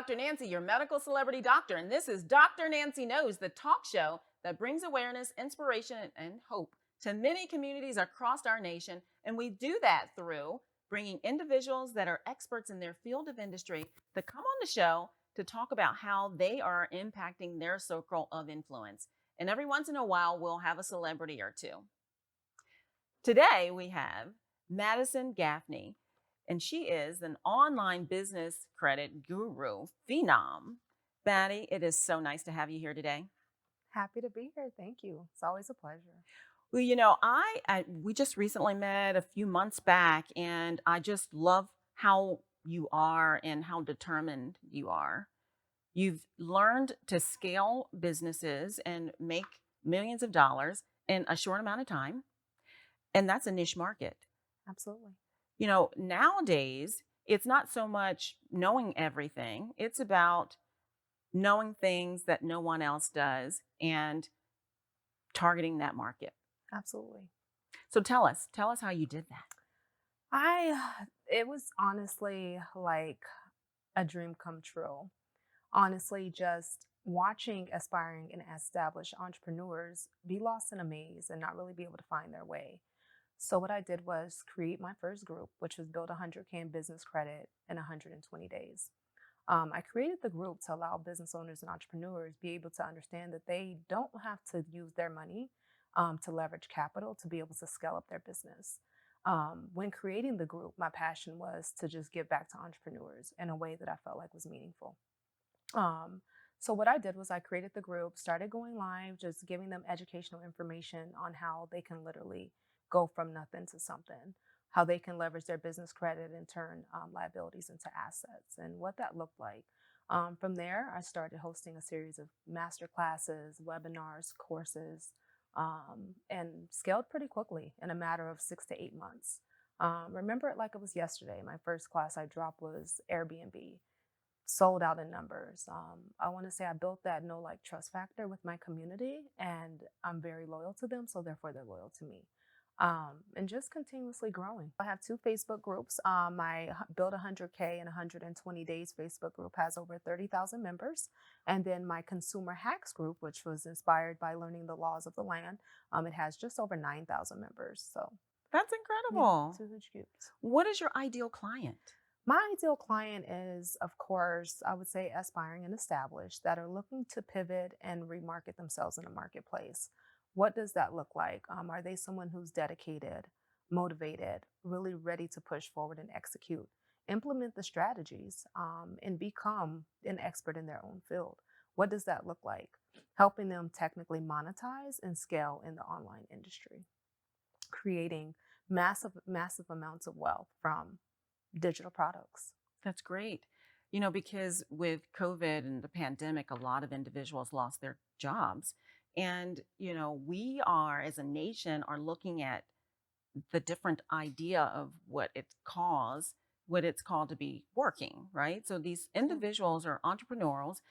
Dr. Nancy, your medical celebrity doctor, and this is Dr. Nancy Knows, the talk show that brings awareness, inspiration, and hope to many communities across our nation. And we do that through bringing individuals that are experts in their field of industry to come on the show to talk about how they are impacting their circle of influence. And every once in a while, we'll have a celebrity or two. Today, we have Maddison Gaffney, and she is an online business credit guru, phenom. Maddie, it is so nice to have you here today. Happy to be here. Thank you. It's always a pleasure. Well, we just recently met a few months back, and I just love how you are and how determined you are. You've learned to scale businesses and make millions of dollars in a short amount of time, and that's a niche market. Absolutely. Nowadays, it's not so much knowing everything, it's about knowing things that no one else does and targeting that market. Absolutely. So tell us how you did that. It was honestly like a dream come true. Honestly, just watching aspiring and established entrepreneurs be lost in a maze and not really be able to find their way. So, what I did was create my first group, which was build 100K in business credit in 120 days. I created the group to allow business owners and entrepreneurs be able to understand that they don't have to use their money to leverage capital to be able to scale up their business. When creating the group, my passion was to just give back to entrepreneurs in a way that I felt like was meaningful. Um, so what I did was I created the group, started going live, just giving them educational information on how they can literally go from nothing to something, how they can leverage their business credit and turn liabilities into assets, and what that looked like. From there, I started hosting a series of master classes, webinars, courses, and scaled pretty quickly in a matter of 6 to 8 months. Remember it like it was yesterday. My first class I dropped was Airbnb, sold out in numbers. I want to say I built that no like trust factor with my community, and I'm very loyal to them, so therefore they're loyal to me. And just continuously growing. I have two Facebook groups. My Build 100K in 120 Days Facebook group has over 30,000 members. And then my Consumer Hacks group, which was inspired by learning the laws of the land, it has just over 9,000 members. So, That's yeah, incredible. two huge groups. What is your ideal client? My ideal client is, of course, I would say aspiring and established that are looking to pivot and remarket themselves in a marketplace. What does that look like? Are they someone who's dedicated, motivated, really ready to push forward and execute, implement the strategies, and become an expert in their own field? What does that look like? Helping them technically monetize and scale in the online industry, creating massive amounts of wealth from digital products. That's great. Because with COVID and the pandemic, a lot of individuals lost their jobs. And, we are, as a nation, are looking at the different idea of what it's called to be working, right? So these Absolutely. individuals are entrepreneurs,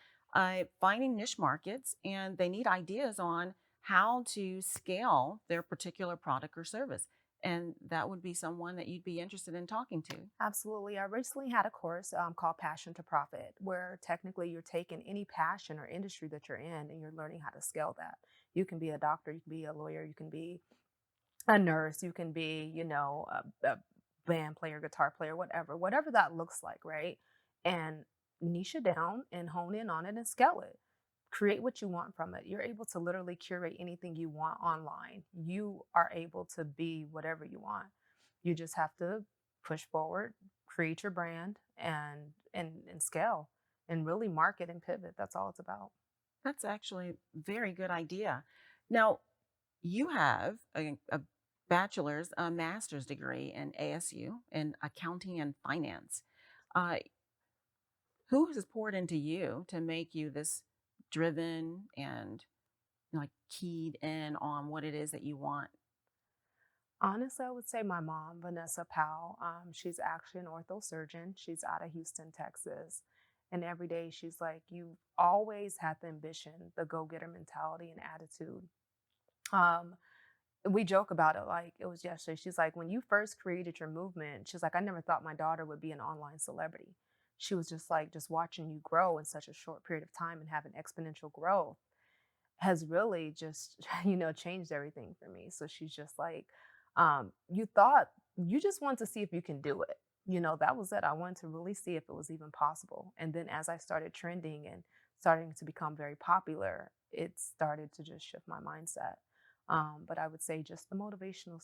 finding niche markets, and they need ideas on how to scale their particular product or service. And that would be someone that you'd be interested in talking to. Absolutely. I recently had a course called Passion to Profit, where technically you're taking any passion or industry that you're in and you're learning how to scale that. You can be a doctor, you can be a lawyer, you can be a nurse, you can be, a band player, guitar player, whatever that looks like, right? And niche it down and hone in on it and scale it. Create what you want from it. You're able to literally curate anything you want online. You are able to be whatever you want. You just have to push forward, create your brand and scale and really market and pivot. That's all it's about. That's actually a very good idea. Now, you have a bachelor's, a master's degree in ASU in accounting and finance. Uh, who has poured into you to make you this driven and like keyed in on what it is that you want? Honestly, I would say my mom, Vanessa Powell. She's actually an ortho surgeon. She's out of Houston, Texas. And every day she's like, you've always had the ambition, the go getter mentality and attitude. Um, we joke about it like it was yesterday. She's like, when you first created your movement, she's like, I never thought my daughter would be an online celebrity. she was just like, just watching you grow in such a short period of time and having exponential growth has really just, changed everything for me. So she's just like, you thought you just want to see if you can do it. That was it. I wanted to really see if it was even possible. And then as I started trending and starting to become very popular, it started to just shift my mindset. But I would say just the motivational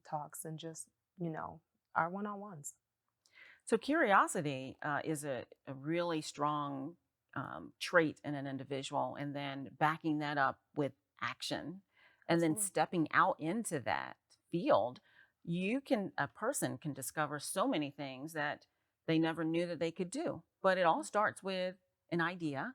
talks and just, you know, our one on ones. So curiosity is a really strong trait in an individual, and then backing that up with action, and then Absolutely. stepping out into that field, a person can discover so many things that they never knew that they could do. But it all Yeah. starts with an idea,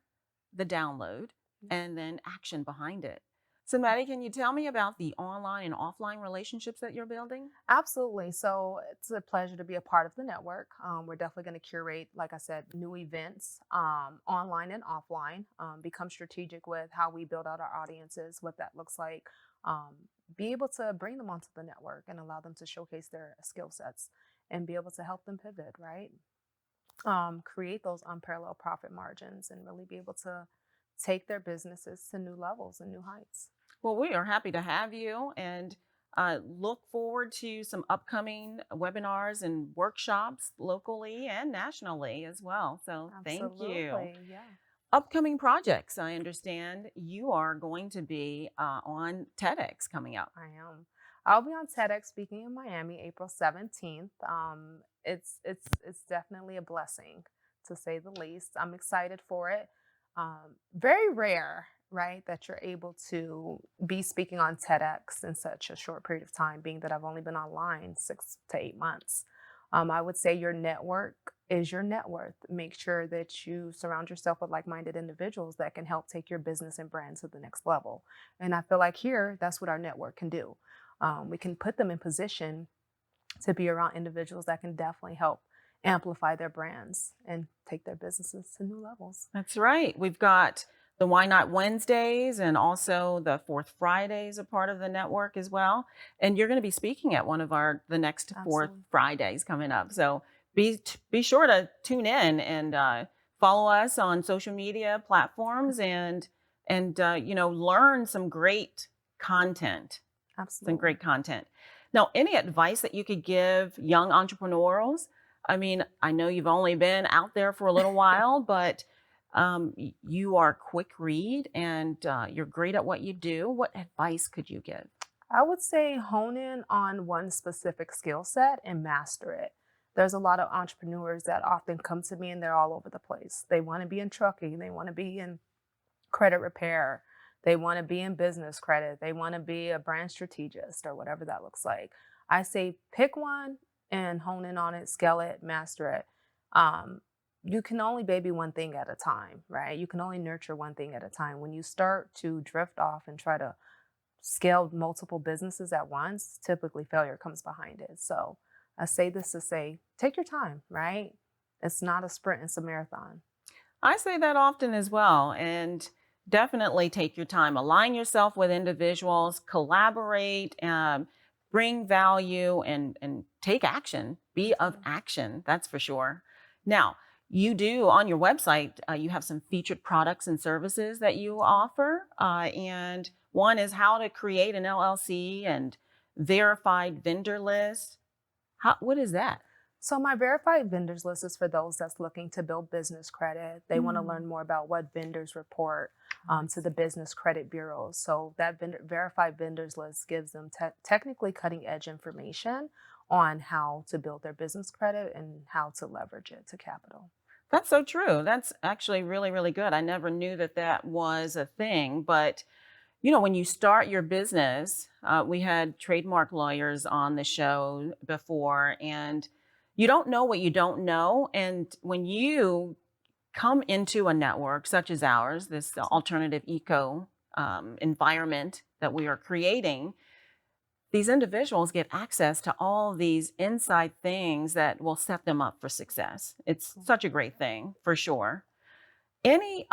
the download, Yeah. and then action behind it. So, Maddie, can you tell me about the online and offline relationships that you're building? Absolutely. So it's a pleasure to be a part of the network. We're definitely going to curate, like I said, new events online and offline, become strategic with how we build out our audiences, what that looks like, um, be able to bring them onto the network and allow them to showcase their skill sets and be able to help them pivot, right? Create those unparalleled profit margins and really be able to take their businesses to new levels and new heights. Well, we are happy to have you and look forward to some upcoming webinars and workshops locally and nationally as well. So, thank you. Absolutely. Yeah. Upcoming projects, I understand you are going to be on TEDx coming up. I am. I'll be on TEDx speaking in Miami April 17th. It's definitely a blessing to say the least. I'm excited for it. Very rare, right, that you're able to be speaking on TEDx in such a short period of time, being that I've only been online 6 to 8 months. I would say your network is your net worth. Make sure that you surround yourself with like-minded individuals that can help take your business and brand to the next level. And I feel like here, that's what our network can do. We can put them in position to be around individuals that can definitely help amplify their brands and take their businesses to new levels. That's right. We've got the Why Not Wednesdays and also the Fourth Fridays are part of the network as well. And you're going to be speaking at one of the next Fourth Absolutely. Fridays coming up. So be sure to tune in and follow us on social media platforms and learn some Absolutely. great content. Now, any advice that you could give young entrepreneurs? I mean, I know you've only been out there for a little while, but you are a quick read and you're great at what you do. What advice could you give? I would say hone in on one specific skill set and master it. There's a lot of entrepreneurs that often come to me and they're all over the place. They want to be in trucking, they want to be in credit repair. They want to be in business credit. They want to be a brand strategist or whatever that looks like. I say pick one and hone in on it, scale it, master it. Um, you can only baby one thing at a time, right? You can only nurture one thing at a time. When you start to drift off and try to scale multiple businesses at once, typically failure comes behind it. So I say this to say, take your time, right? It's not a sprint, it's a marathon. I say that often as well. And definitely take your time, align yourself with individuals, collaborate, bring value, and take action. Be of Absolutely. action, that's for sure. Now, you do on your website, you have some featured products and services that you offer. And one is how to create an LLC and verified vendor list. What is that? So my verified vendors list is for those that's looking to build business credit. They want to Hmm, learn more about what vendors report I to the see. business credit bureaus. So that verified vendors list gives them technically cutting edge information on how to build their business credit and how to leverage it to capital. That's so true. That's actually really, really good. I never knew that that was a thing. But, when you start your business, we had trademark lawyers on the show before, and you don't know what you don't know. And when you come into a network such as ours, this alternative eco environment that we are creating, these individuals get access to all these inside things that will set them up for success. It's such a great thing for sure. Any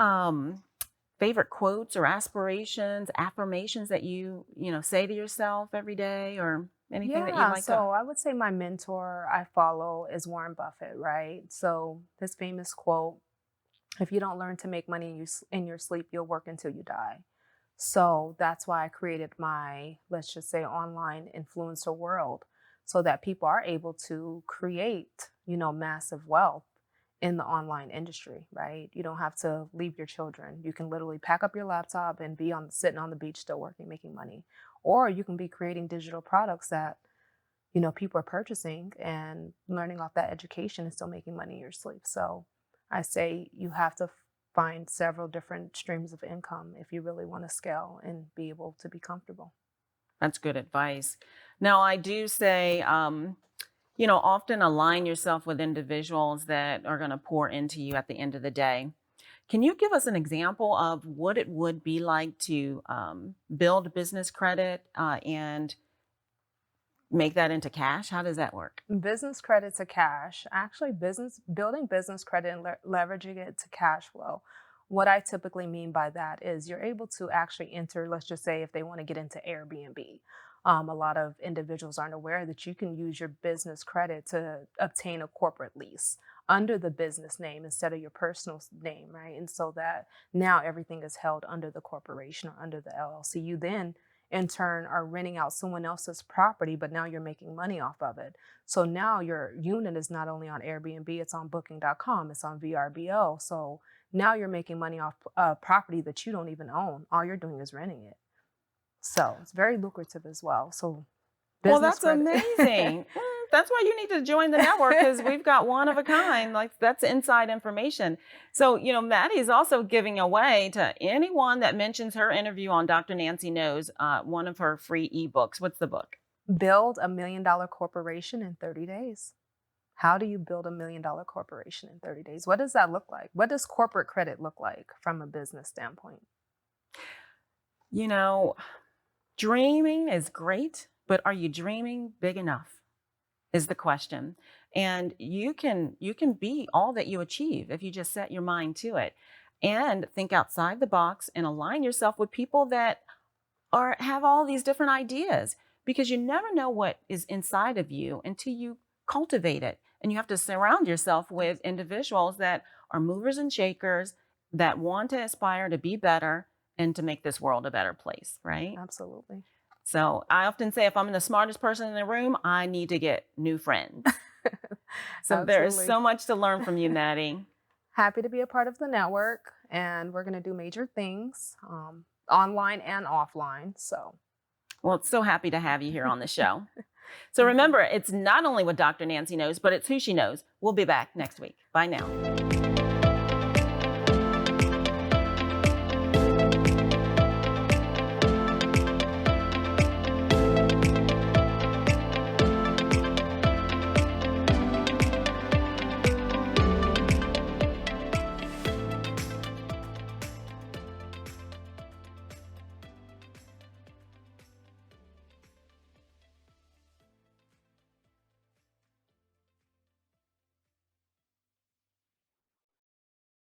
favorite quotes or aspirations, affirmations that you say to yourself every day or Anything that you'd Yeah, like to? so I would say my mentor I follow is Warren Buffett, right? So this famous quote, if you don't learn to make money in your sleep, you'll work until you die. So that's why I created my, let's just say, online influencer world so that people are able to create, massive wealth in the online industry, right? You don't have to leave your children. You can literally pack up your laptop and be on sitting on the beach still working, making money. Or you can be creating digital products that, people are purchasing and learning off that education and still making money in your sleep. So I say you have to find several different streams of income if you really want to scale and be able to be comfortable. That's good advice. Now, I do say, often align yourself with individuals that are going to pour into you at the end of the day. Can you give us an example of what it would be like to build business credit and make that into cash? How does that work? Business credit to cash, actually building business credit and leveraging it to cash flow. What I typically mean by that is you're able to actually enter, let's just say if they want to get into Airbnb. A lot of individuals aren't aware that you can use your business credit to obtain a corporate lease under the business name instead of your personal name, right? And so that now everything is held under the corporation or under the LLC. You then in turn are renting out someone else's property, but now you're making money off of it. So now your unit is not only on Airbnb, it's on booking.com, it's on VRBO. So now you're making money off a property that you don't even own. All you're doing is renting it. So it's very lucrative as well. So Well, business that's credit. amazing. That's why you need to join the network because we've got one of a kind. Like that's inside information. So, Maddie's also giving away to anyone that mentions her interview on Dr. Nancy Knows one of her free ebooks. What's the book? Build $1 million corporation in 30 days. How do you build $1 million corporation in 30 days? What does that look like? What does corporate credit look like from a business standpoint? You know, Dreaming is great, but are you dreaming big enough? Is the question. And you can be all that you achieve if you just set your mind to it and think outside the box and align yourself with people that are have all these different ideas because you never know what is inside of you until you cultivate it. And you have to surround yourself with individuals that are movers and shakers that want to aspire to be better and to make this world a better place, right? Absolutely. So I often say if I'm the smartest person in the room, I need to get new friends. So there is Absolutely. so much to learn from you, Maddie. Happy to be a part of the network, and we're going to do major things online and offline. So, Well, it's so happy to have you here on the show. So thank you. remember, it's not only what Dr. Nancy knows, but it's who she knows. We'll be back next week. Bye now.